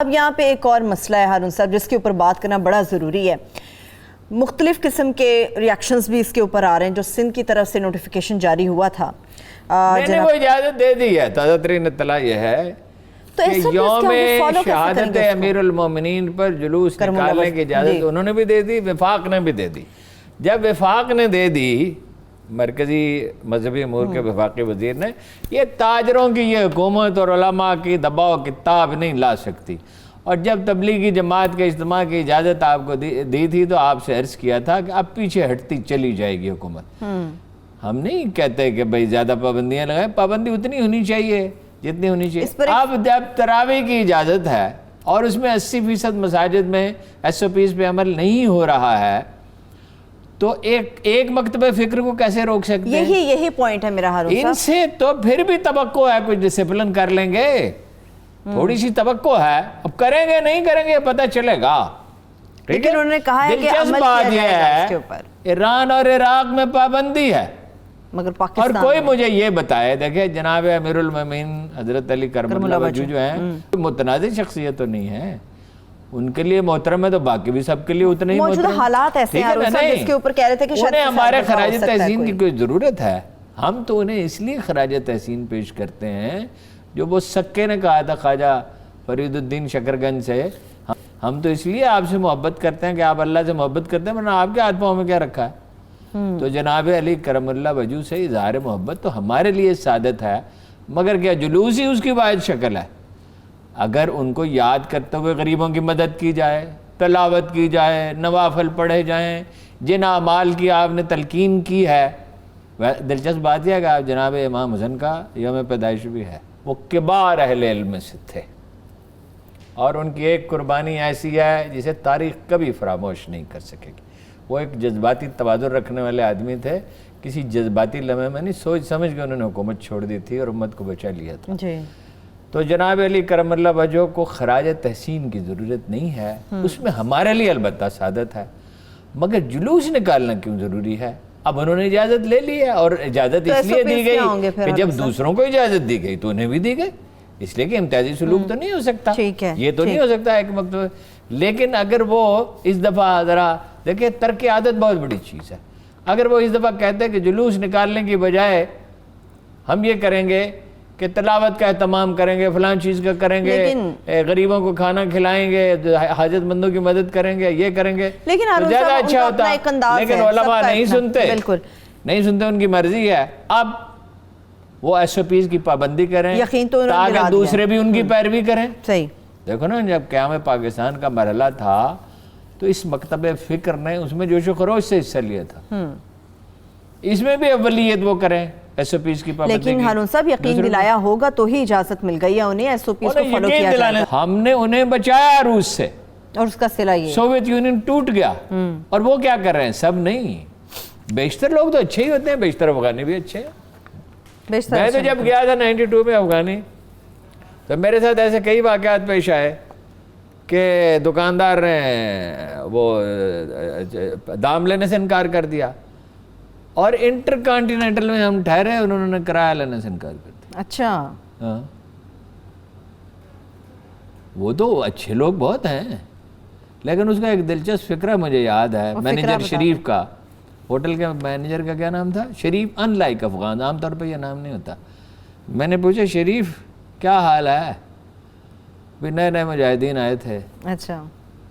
اب یہاں پہ ایک اور مسئلہ ہے ہارون صاحب جس کے اوپر بات کرنا بڑا ضروری ہے. مختلف قسم کے ریاکشنز بھی اس کے اوپر آ رہے ہیں. جو سندھ کی طرف سے نوٹیفیکیشن جاری ہوا تھا, میں نے وہ اجازت دے دی ہے. تازہ ترین اطلاع یہ ہے کہ یوم شہادت امیر المومنین پر جلوس نکالنے کی اجازت انہوں نے بھی دے دی, وفاق نے بھی دے دی. جب وفاق نے دے دی, مرکزی مذہبی امور کے وفاقی وزیر نے, یہ تاجروں کی یہ حکومت اور علماء کی دباؤ کتاب نہیں لا سکتی. اور جب تبلیغی جماعت کے اجتماع کی اجازت آپ کو دی تھی تو آپ سے عرض کیا تھا کہ اب پیچھے ہٹتی چلی جائے گی حکومت. ہم نہیں کہتے کہ بھئی زیادہ پابندیاں لگائیں, پابندی اتنی ہونی چاہیے جتنی ہونی چاہیے. اب جب تراویح کی اجازت ہے اور اس میں 80% مساجد میں SOPs پہ عمل نہیں ہو رہا ہے, تو ایک مکتب فکر کو کیسے روک سکتے ہیں؟ یہی پوائنٹ ہے میرا ہارون صاحب. ان سے تو پھر بھی توقع ہے کچھ ڈسپلن کر لیں گے, تھوڑی سی توقع ہے. اب کریں گے نہیں کریں گے پتہ چلے گا. لیکن انہوں نے کہا ہے کہ عمل کیا جائے گا اس کے اوپر. ایران اور عراق میں پابندی ہے, مگر پاکستان اور کوئی مجھے یہ بتائے, دیکھیں جناب امیر المومنین حضرت علی کرم اللہ وجہ جو ہیں متنازع شخصیت تو نہیں ہے, ان کے لیے محترم ہے تو باقی بھی سب کے لیے اتنے ہی محترم. موجودہ حالات ایسے ہیں جس کے اوپر کہہ رہے تھے کہ انہیں ہمارے خراج تحسین کی کوئی ضرورت ہے. ہم تو انہیں اس لیے خراج تحسین پیش کرتے ہیں جو وہ سکے نے کہا تھا خواجہ فرید الدین شکرگنج سے, ہم تو اس لیے آپ سے محبت کرتے ہیں کہ آپ اللہ سے محبت کرتے ہیں, ورنہ آپ کے ہاتھ پاؤں میں کیا رکھا ہے. تو جناب علی کرم اللہ وجہ سے اظہار محبت تو ہمارے لیے سعادت ہے, مگر کیا جلوس ہی اس کی واحد شکل ہے. اگر ان کو یاد کرتے ہوئے غریبوں کی مدد کی جائے, تلاوت کی جائے, نوافل پڑھے جائیں, جن اعمال کی آپ نے تلقین کی ہے. دلچسپ بات یہ ہے کہ آپ جناب امام حسن کا یوم پیدائش بھی ہے. وہ کبار اہل علم سے تھے, اور ان کی ایک قربانی ایسی ہے جسے تاریخ کبھی فراموش نہیں کر سکے گی. وہ ایک جذباتی توازن رکھنے والے آدمی تھے. کسی جذباتی لمحے میں نہیں, سوچ سمجھ کے انہوں نے حکومت چھوڑ دی تھی اور امت کو بچا لیا تھا. تو جناب علی کرم اللہ وجہ کو خراج تحسین کی ضرورت نہیں ہے, اس میں ہمارے لیے البتہ سعادت ہے, مگر جلوس نکالنا کیوں ضروری ہے؟ اب انہوں نے اجازت لے لی ہے, اور اجازت اس لیے دی گئی کہ جب دوسروں کو اجازت دی گئی تو انہیں بھی دی گئی, اس لیے کہ امتیازی سلوک تو نہیں ہو سکتا, یہ تو نہیں ہو سکتا ایک مکتبہ. لیکن اگر وہ اس دفعہ ذرا دیکھیں, ترک عادت بہت بڑی چیز ہے. اگر وہ اس دفعہ کہتے ہیں کہ جلوس نکالنے کی بجائے ہم یہ کریں گے کہ تلاوت کا اہتمام کریں گے, فلان چیز کا کریں گے, غریبوں کو کھانا کھلائیں گے, حاجت مندوں کی مدد کریں گے, یہ کریں گے, تو زیادہ اچھا ہوتا. لیکن علماء نہیں سنتے, ان کی مرضی ہے. اب وہ SOPs کی پابندی کریں تاکہ دوسرے بھی ان کی پیروی کریں. دیکھو نا, جب قیام پاکستان کا مرحلہ تھا تو اس مکتب فکر نے اس میں جوش و خروش سے حصہ لیا تھا. اس میں بھی اولیت وہ کریں SOPs کی پابندی. لیکن ہارون صاحب یقین دلایا ہوگا تو ہی اجازت مل گئی ہے انہیں SOPs کو فالو کیا جائے. ہم نے انہیں بچایا روس سے, اور اس کا صلہ یہ سوویت یونین ٹوٹ گیا, اور وہ کیا کر رہے ہیں؟ سب نہیں, بیشتر لوگ تو اچھے ہی ہوتے ہیں, بیشتر افغانی بھی اچھے ہیں. میں تو جب گیا تھا 92 میں افغانی, تو میرے ساتھ ایسے کئی واقعات پیش آئے کہ دکاندار نے وہ دام لینے سے انکار کر دیا, اور انٹر کانٹیننٹل میں ہم ٹھہرے, انہوں نے کرایہ لینے سے انکار کر دیا. اچھا, ہاں, وہ تو اچھے لوگ بہت ہیں, لیکن اس کا ایک دلچسپ فکرہ مجھے یاد ہے. مینیجر شریف کا, ہوٹل کے مینیجر کا کیا نام تھا؟ شریف. ان لائک افغان, عام طور پہ یہ نام نہیں ہوتا. میں نے پوچھا, شریف کیا حال ہے؟ بھی نئے نئے مجاہدین آئے تھے. اچھا,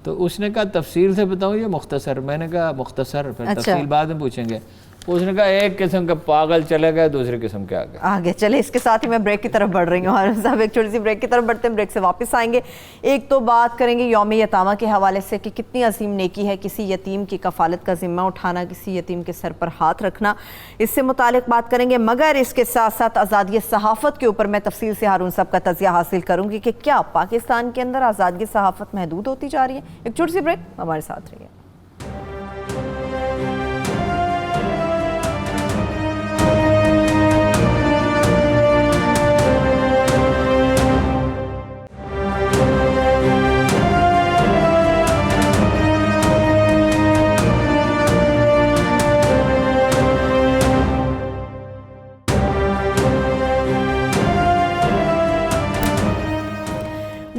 تو اس نے کہا تفصیل سے بتاؤں یا مختصر؟ میں نے کہا مختصر, پھر تفصیل بعد میں پوچھیں گے. اس نے کہا ایک قسم کا پاگل چلے گئے, دوسرے قسم کے آگے. چلے اس کے ساتھ ہی میں بریک کی طرف بڑھ رہی ہوں. ہارون صاحب ایک چھوٹی سی بریک کی طرف بڑھتے ہیں, بریک سے واپس آئیں گے. ایک تو بات کریں گے یوم یتامہ کے حوالے سے کہ کتنی عظیم نیکی ہے کسی یتیم کی کفالت کا ذمہ اٹھانا, کسی یتیم کے سر پر ہاتھ رکھنا, اس سے متعلق بات کریں گے. مگر اس کے ساتھ ساتھ آزادی صحافت کے اوپر میں تفصیل سے ہارون صاحب کا تجزیہ حاصل کروں گی کہ کیا پاکستان کے اندر آزادی صحافت محدود ہوتی جا رہی ہے. ایک چھوٹی سی بریک, ہمارے ساتھ رہیے.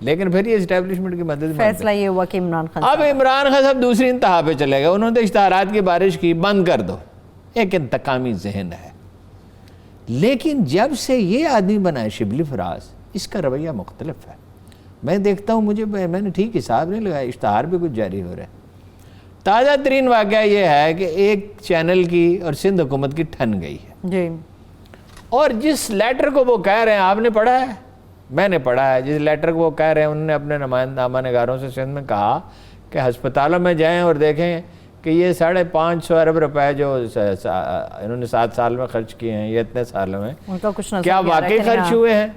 لیکن پھر یہ اسٹیبلشمنٹ کی مدد میں فیصلہ یہ ہوا کہ عمران خان اب عمران خان صاحب دوسری انتہا پہ چلے گئے. انہوں نے اشتہارات کی بارش کی, بند کر دو. ایک انتقامی ذہن ہے. لیکن جب سے یہ آدمی بنا ہے شبلی فراز, اس کا رویہ مختلف ہے. میں دیکھتا ہوں, میں نے ٹھیک حساب نہیں لگایا, اشتہار بھی کچھ جاری ہو رہا ہے. تازہ ترین واقعہ یہ ہے کہ ایک چینل کی اور سندھ حکومت کی ٹھن گئی ہے جی, اور جس لیٹر کو وہ کہہ رہے ہیں, آپ نے پڑھا ہے, میں نے پڑھا ہے, جس لیٹر کو وہ کہہ رہے ہیں, انہوں نے اپنے نمائندہ نگاروں سے سندھ میں کہا کہ ہسپتالوں میں جائیں اور دیکھیں کہ یہ 550 ارب روپے جو انہوں نے 7 سال میں خرچ کیے ہیں, یہ اتنے سالوں میں, ان کا کچھ کیا واقعی خرچ ہوئے ہیں.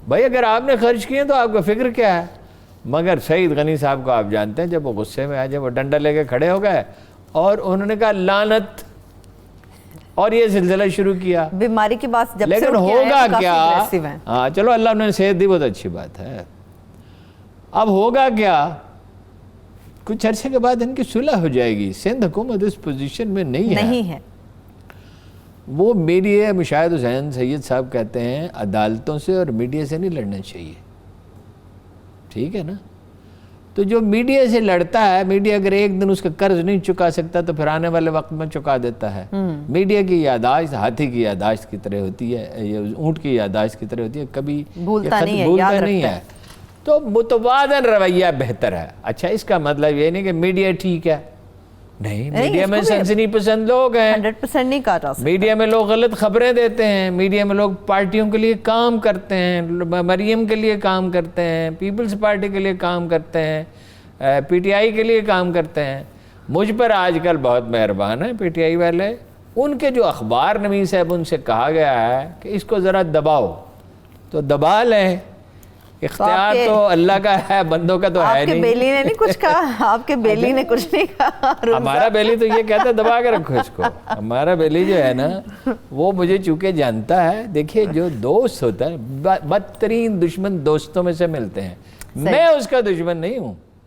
بھائی اگر آپ نے خرچ کیے ہیں تو آپ کا فکر کیا ہے. مگر سعید غنی صاحب کو آپ جانتے ہیں, جب وہ غصے میں آئے, جب وہ ڈنڈا لے کے کھڑے ہو گئے اور انہوں نے کہا لعنت, اور یہ سلسلہ شروع کیا. بیماری کی بات جب سے لیکن اٹھ کے آئے ہوگا تو کیا, کافی aggressive ہیں. ہاں چلو اللہ نے صحت دی, بہت اچھی بات ہے. اب ہوگا کیا, کچھ عرصے کے بعد ان کی صلح ہو جائے گی. سندھ حکومت اس پوزیشن میں نہیں ہے. وہ میڈیا, مشاہد حسین سید صاحب کہتے ہیں عدالتوں سے اور میڈیا سے نہیں لڑنا چاہیے. ٹھیک ہے نا, تو جو میڈیا سے لڑتا ہے, میڈیا اگر ایک دن اس کا قرض نہیں چکا سکتا تو پھر آنے والے وقت میں چکا دیتا ہے. میڈیا کی یاداشت ہاتھی کی یاداشت کی طرح ہوتی ہے, اونٹ کی یاداشت کی طرح ہوتی ہے, کبھی بھولتا نہیں ہے. تو متوازن رویہ بہتر ہے. اچھا, اس کا مطلب یہ نہیں کہ میڈیا ٹھیک ہے, نہیں, میڈیا میں سنسنی پسند لوگ ہیں, 100% نہیں کہا جا سکتا. میڈیا میں لوگ غلط خبریں دیتے ہیں, میڈیا میں لوگ پارٹیوں کے لیے کام کرتے ہیں, مریم کے لیے کام کرتے ہیں, پیپلز پارٹی کے لیے کام کرتے ہیں, پی ٹی آئی کے لیے کام کرتے ہیں. مجھ پر آج کل بہت مہربان ہیں پی ٹی آئی والے, ان کے جو اخبار نویس صاحب, ان سے کہا گیا ہے کہ اس کو ذرا دباؤ, تو دبا لیں. اختیار تو اللہ کا ہے, بندوں کا تو ہے نہیں. آپ کے بیلی نے نہیں کچھ کہا, آپ کے بیلی نے کچھ نہیں کہا. ہمارا بیلی تو یہ کہتا ہے دبا کے رکھو اس کو. ہمارا بیلی جو ہے نا, وہ مجھے چونکہ جانتا ہے. دیکھیے, جو دوست ہوتا ہے, بدترین دشمن دوستوں میں سے ملتے ہیں. میں اس کا دشمن نہیں ہوں.